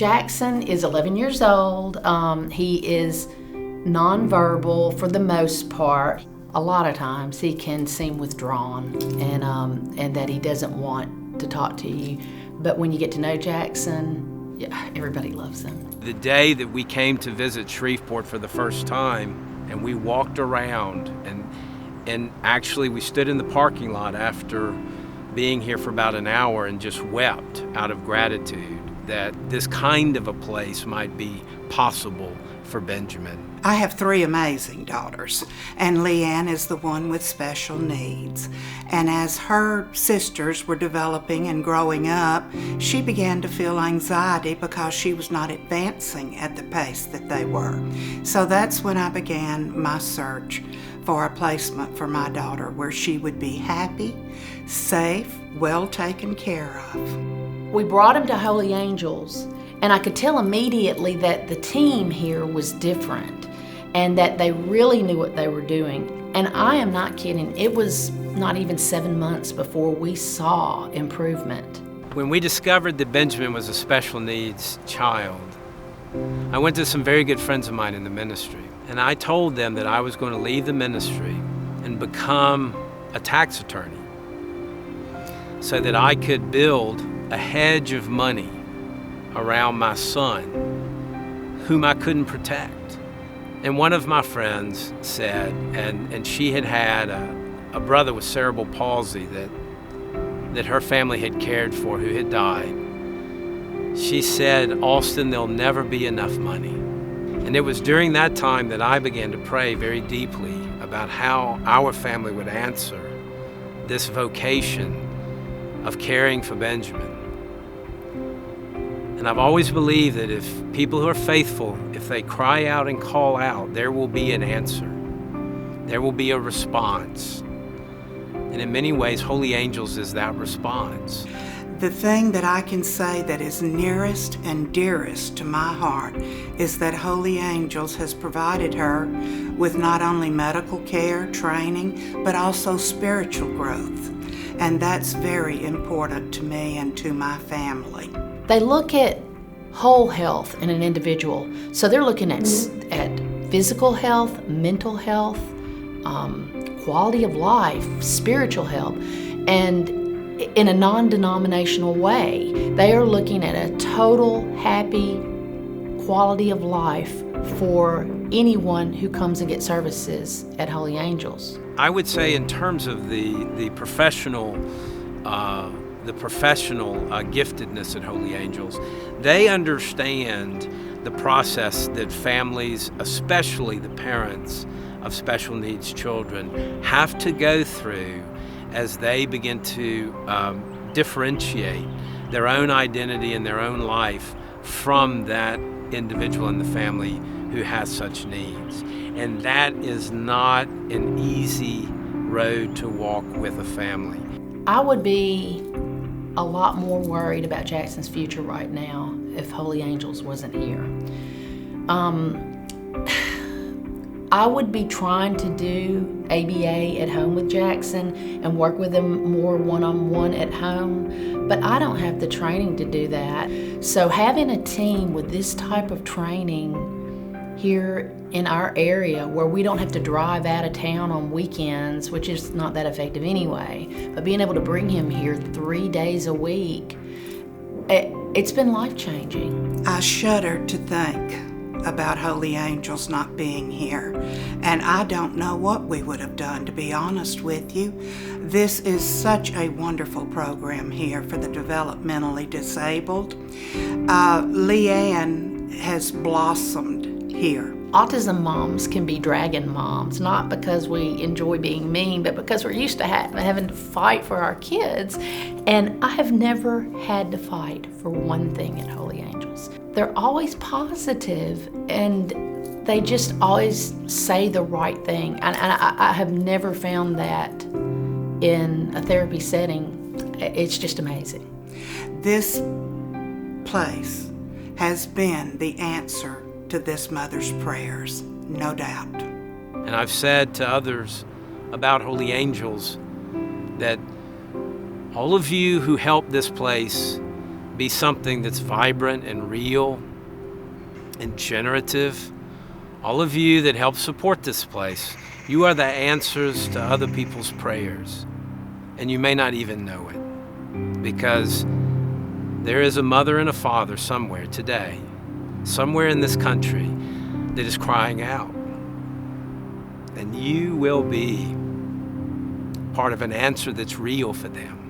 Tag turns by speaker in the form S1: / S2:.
S1: Jackson is 11 years old. He is nonverbal for the most part. A lot of times he can seem withdrawn and that he doesn't want to talk to you. But when you get to know Jackson, yeah, everybody loves him.
S2: The day that we came to visit Shreveport for the first time, and we walked around, and actually we stood in the parking lot after being here for about an hour and just wept out of gratitude that this kind of a place might be possible for Benjamin.
S3: I have 3 amazing daughters, and Leanne is the one with special needs. And as her sisters were developing and growing up, she began to feel anxiety because she was not advancing at the pace that they were. So that's when I began my search for a placement for my daughter where she would be happy, safe, well taken care of.
S1: We brought him to Holy Angels, and I could tell immediately that the team here was different and that they really knew what they were doing. And I am not kidding, it was not even 7 months before we saw improvement.
S2: When we discovered that Benjamin was a special needs child, I went to some very good friends of mine in the ministry, and I told them that I was going to leave the ministry and become a tax attorney so that I could build a hedge of money around my son, whom I couldn't protect. And one of my friends said, and she had a brother with cerebral palsy that her family had cared for who had died. She said, "Austin, there'll never be enough money." And it was during that time that I began to pray very deeply about how our family would answer this vocation of caring for Benjamin. And I've always believed that if people who are faithful, if they cry out and call out, there will be an answer. There will be a response. And in many ways, Holy Angels is that response.
S3: The thing that I can say that is nearest and dearest to my heart is that Holy Angels has provided her with not only medical care, training, but also spiritual growth. And that's very important to me and to my family.
S1: They look at whole health in an individual. So they're looking at physical health, mental health, quality of life, spiritual health, and in a non-denominational way. They are looking at a total happy quality of life for anyone who comes and gets services at Holy Angels.
S2: I would say in terms of the professional giftedness at Holy Angels, they understand the process that families, especially the parents of special needs children, have to go through as they begin to differentiate their own identity and their own life from that individual in the family who has such needs. And that is not an easy road to walk with a family.
S1: I would be a lot more worried about Jackson's future right now if Holy Angels wasn't here. I would be trying to do ABA at home with Jackson and work with him more one-on-one at home, but I don't have the training to do that. So having a team with this type of training here in our area where we don't have to drive out of town on weekends, which is not that effective anyway, but being able to bring him here 3 days a week, it's been life-changing.
S3: I shudder to think about Holy Angels not being here, and I don't know what we would have done, to be honest with you. This is such a wonderful program here for the developmentally disabled. Leanne has blossomed here.
S1: Autism moms can be dragon moms, not because we enjoy being mean, but because we're used to having to fight for our kids. And I have never had to fight for one thing at Holy Angels. They're always positive, and they just always say the right thing. And I have never found that in a therapy setting. It's just amazing.
S3: This place has been the answer to this mother's prayers, no doubt.
S2: And I've said to others about Holy Angels that all of you who helped this place be something that's vibrant and real and generative. All of you that help support this place, you are the answers to other people's prayers. And you may not even know it, because there is a mother and a father somewhere today, somewhere in this country, that is crying out. And you will be part of an answer that's real for them.